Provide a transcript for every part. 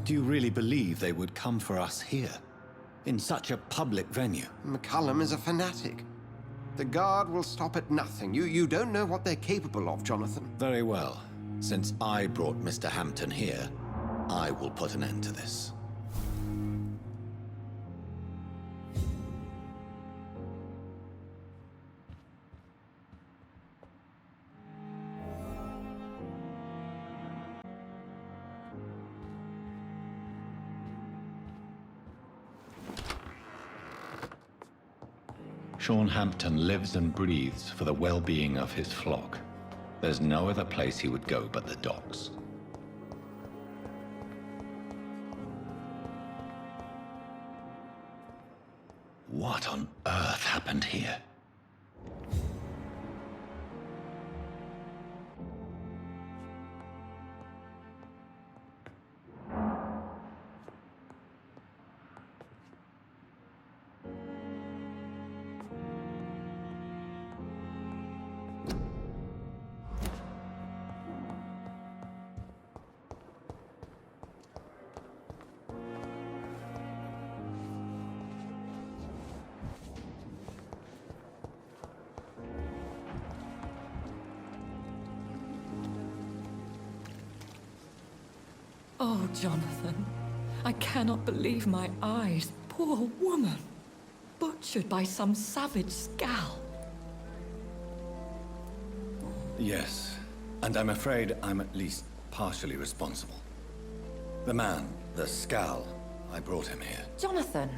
Do you really believe they would come for us here? In such a public venue? McCullum is a fanatic. The guard will stop at nothing. You don't know what they're capable of, Jonathan. Very well. Since I brought Mr. Hampton here, I will put an end to this. Sean Hampton lives and breathes for the well-being of his flock. There's no other place he would go but the docks. What on earth happened here? Oh, Jonathan, I cannot believe my eyes. Poor woman. Butchered by some savage scowl. Yes, and I'm afraid I'm at least partially responsible. The man, the Scowl, I brought him here. Jonathan,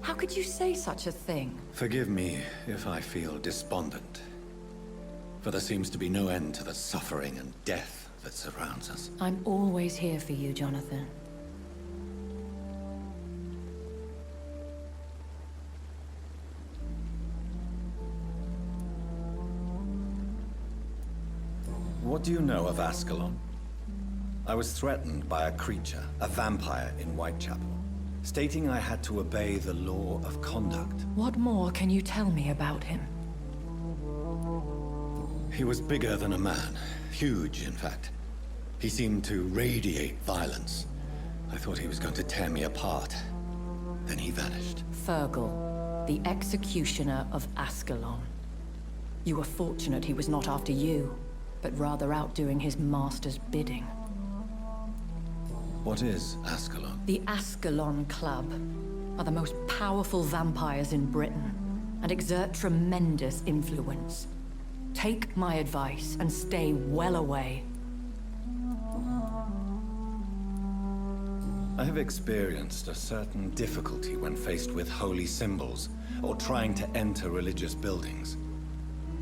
how could you say such a thing? Forgive me if I feel despondent, for there seems to be no end to the suffering and death that surrounds us. I'm always here for you, Jonathan. What do you know of Ascalon? I was threatened by a creature, a vampire in Whitechapel, stating I had to obey the law of conduct. What more can you tell me about him? He was bigger than a man. Huge, in fact. He seemed to radiate violence. I thought he was going to tear me apart. Then he vanished. Fergal, the executioner of Ascalon. You were fortunate he was not after you, but rather out doing his master's bidding. What is Ascalon? The Ascalon Club are the most powerful vampires in Britain and exert tremendous influence. Take my advice and stay well away. I have experienced a certain difficulty when faced with holy symbols or trying to enter religious buildings.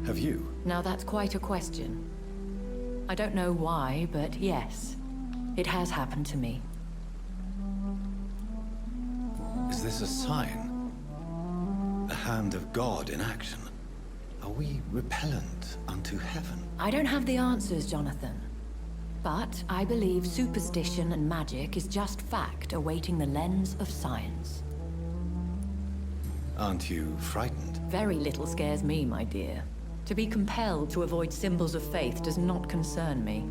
Have you? Now that's quite a question. I don't know why, but yes, it has happened to me. Is this a sign? The hand of God in action? Are we repellent unto heaven? I don't have the answers, Jonathan. But I believe superstition and magic is just fact awaiting the lens of science. Aren't you frightened? Very little scares me, my dear. To be compelled to avoid symbols of faith does not concern me.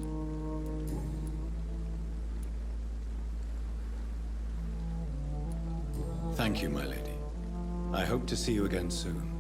Thank you, my lady. I hope to see you again soon.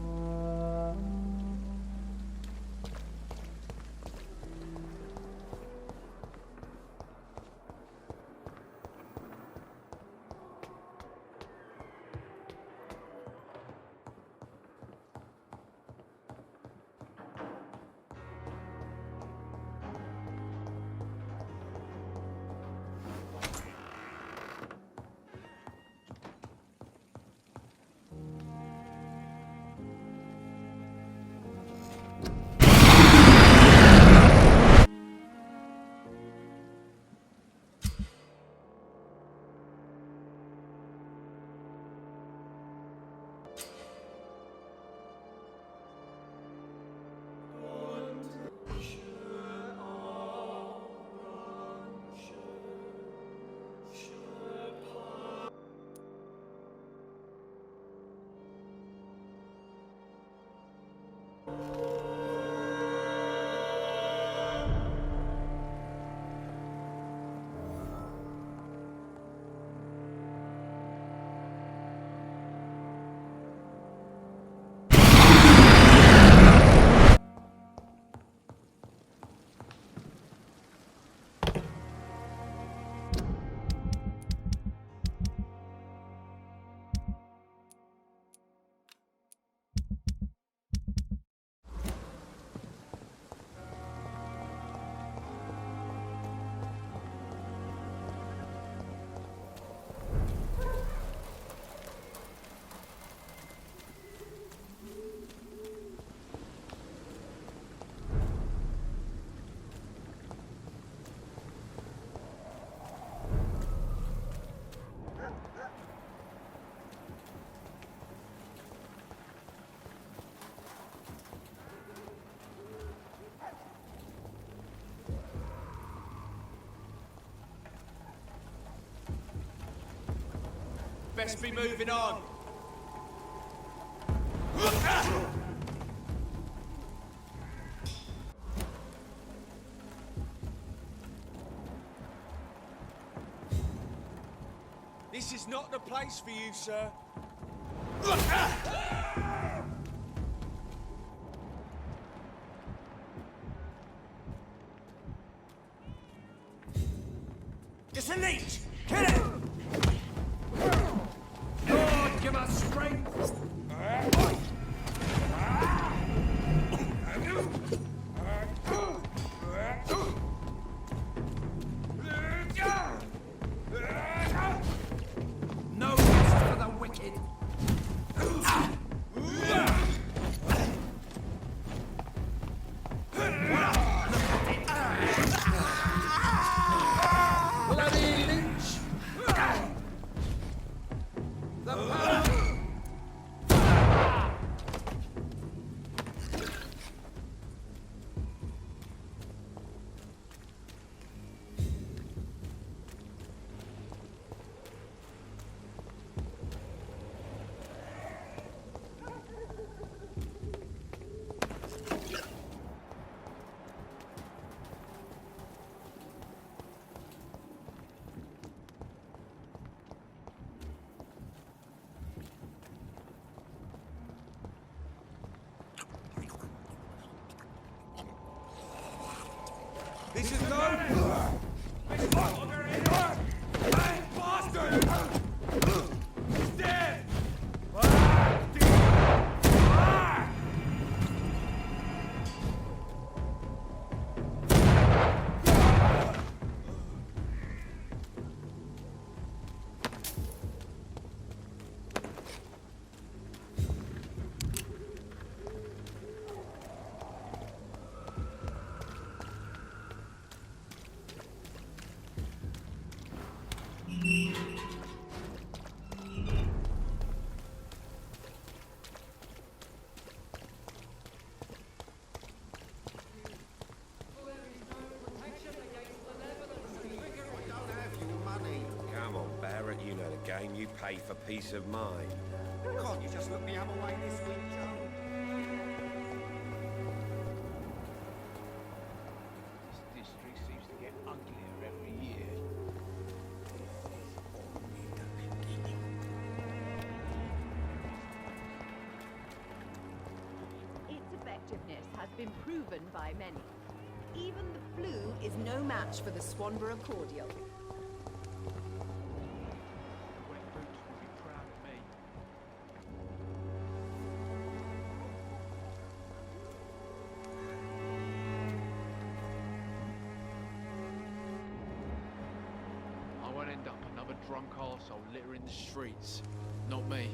Best be moving on. This is not the place for you, sir. It's a leech! Kill it! Lord, give us strength! No rest for the wicked! Bloody leech! The power! This is no... This bastard! He's dead! Come on, Barrett, you know the game. You pay for peace of mind. Can't you just look the other way this week, Joe? This district seems to get uglier every year. Its effectiveness has been proven by many. Even the flu is no match for the Swanborough cordial. Wet Boots will be proud of me. I won't end up another drunk arsehole littering the streets. Not me.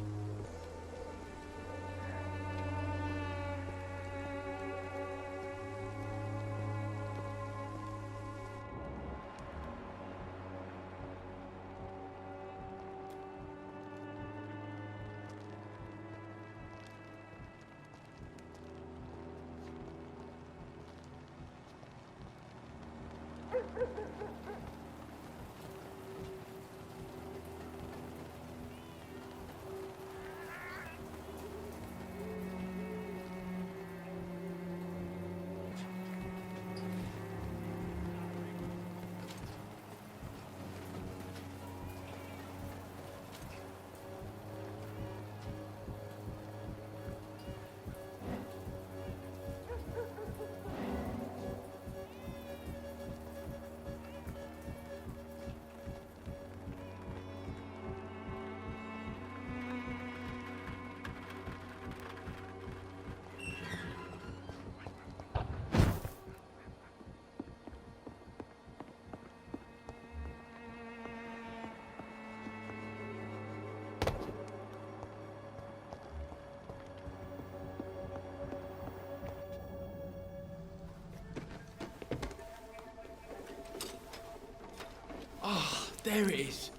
There it is.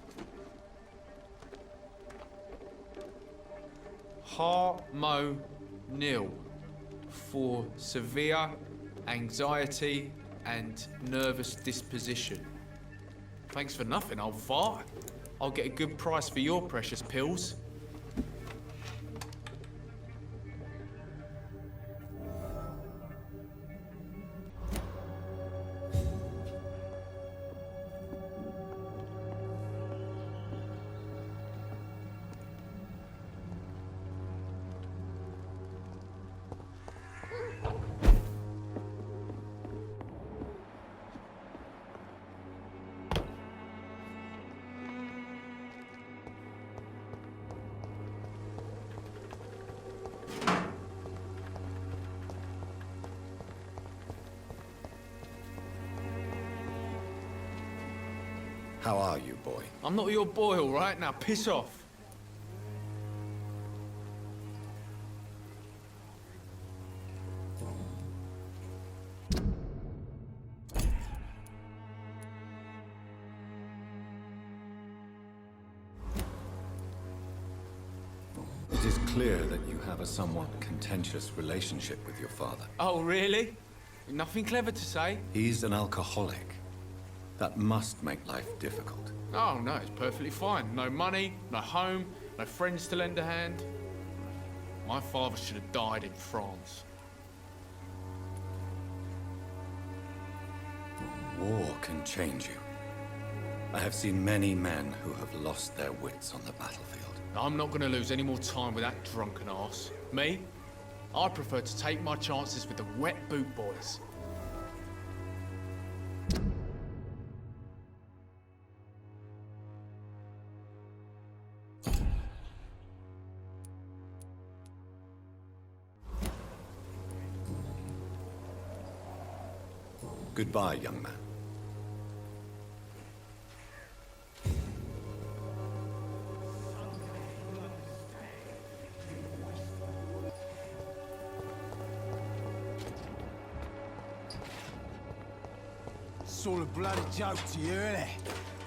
Harmonil for severe anxiety and nervous disposition. Thanks for nothing, old fart. I'll get a good price for your precious pills. How are you, boy? I'm not your boy, all right? Now piss off. It is clear that you have a somewhat contentious relationship with your father. Oh, really? Nothing clever to say? He's an alcoholic. That must make life difficult. Oh, no, it's perfectly fine. No money, no home, no friends to lend a hand. My father should have died in France. War can change you. I have seen many men who have lost their wits on the battlefield. I'm not going to lose any more time with that drunken arse. Me? I prefer to take my chances with the wet boot boys. Goodbye, young man. It's all a bloody joke to you, isn't it?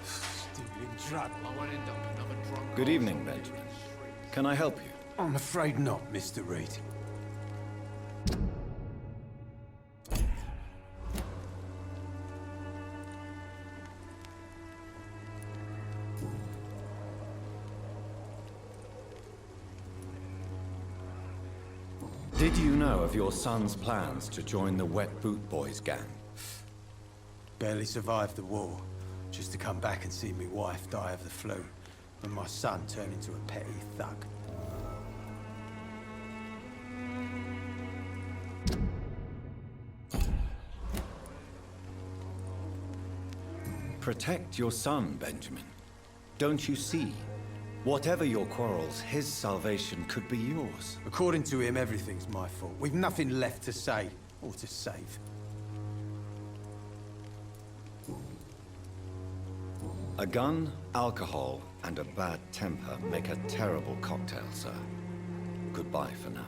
Stupid drug. I won't end up another drunk Good arse evening, on the Benjamin. streets. Can I help you? I'm afraid not, Mr. Reed. Did you know of your son's plans to join the Wet Boot Boys gang? Barely survived the war, just to come back and see me wife die of the flu, and my son turn into a petty thug. Protect your son, Benjamin. Don't you see? Whatever your quarrels, his salvation could be yours. According to him, everything's my fault. We've nothing left to say, or to save. A gun, alcohol, and a bad temper make a terrible cocktail, sir. Goodbye for now.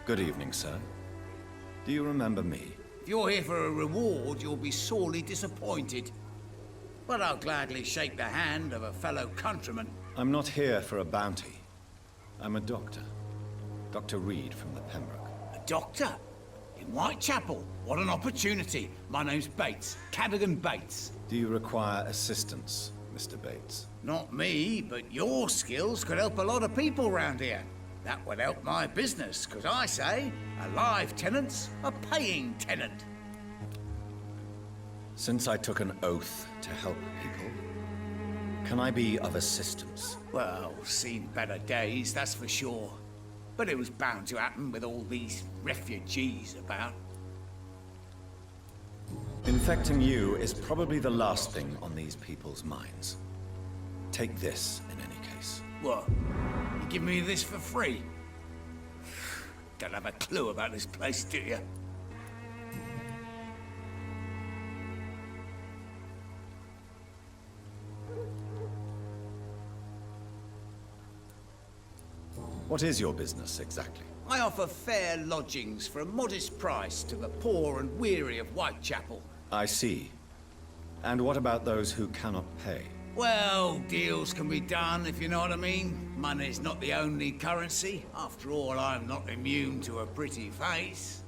Good evening, sir. Do you remember me? If you're here for a reward, you'll be sorely disappointed. But I'll gladly shake the hand of a fellow countryman. I'm not here for a bounty. I'm a doctor. Dr. Reed from the Pembroke. A doctor? In Whitechapel? What an opportunity. My name's Bates. Cadogan Bates. Do you require assistance, Mr. Bates? Not me, but your skills could help a lot of people round here. That would help my business, because I say, a live tenant's a paying tenant. Since I took an oath to help people, can I be of assistance? Well, seen better days, that's for sure. But it was bound to happen with all these refugees about. Infecting you is probably the last thing on these people's minds. Take this in any case. What? You give me this for free? Don't have a clue about this place, do you? What is your business, exactly? I offer fair lodgings for a modest price to the poor and weary of Whitechapel. I see. And what about those who cannot pay? Well, deals can be done, if you know what I mean. Money's not the only currency. After all, I'm not immune to a pretty face.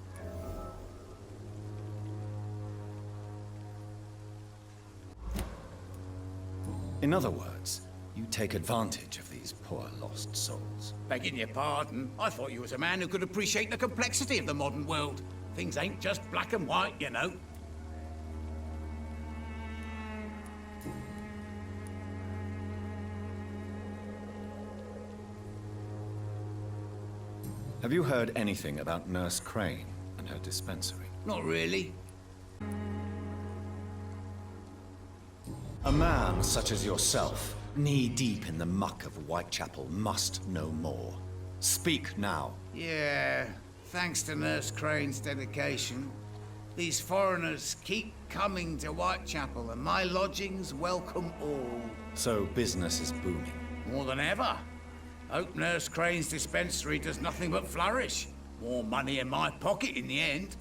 In other words, you take advantage of these poor lost souls. Begging your pardon, I thought you was a man who could appreciate the complexity of the modern world. Things ain't just black and white, you know. Have you heard anything about Nurse Crane and her dispensary? Not really. A man such as yourself, knee-deep in the muck of Whitechapel, must know more. Speak now. Yeah, thanks to Nurse Crane's dedication. These foreigners keep coming to Whitechapel, and my lodgings welcome all. So business is booming. More than ever. Hope Nurse Crane's dispensary does nothing but flourish. More money in my pocket in the end.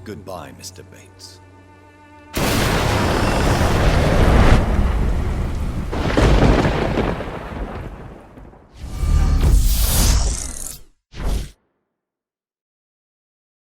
Goodbye, Mr. Bates.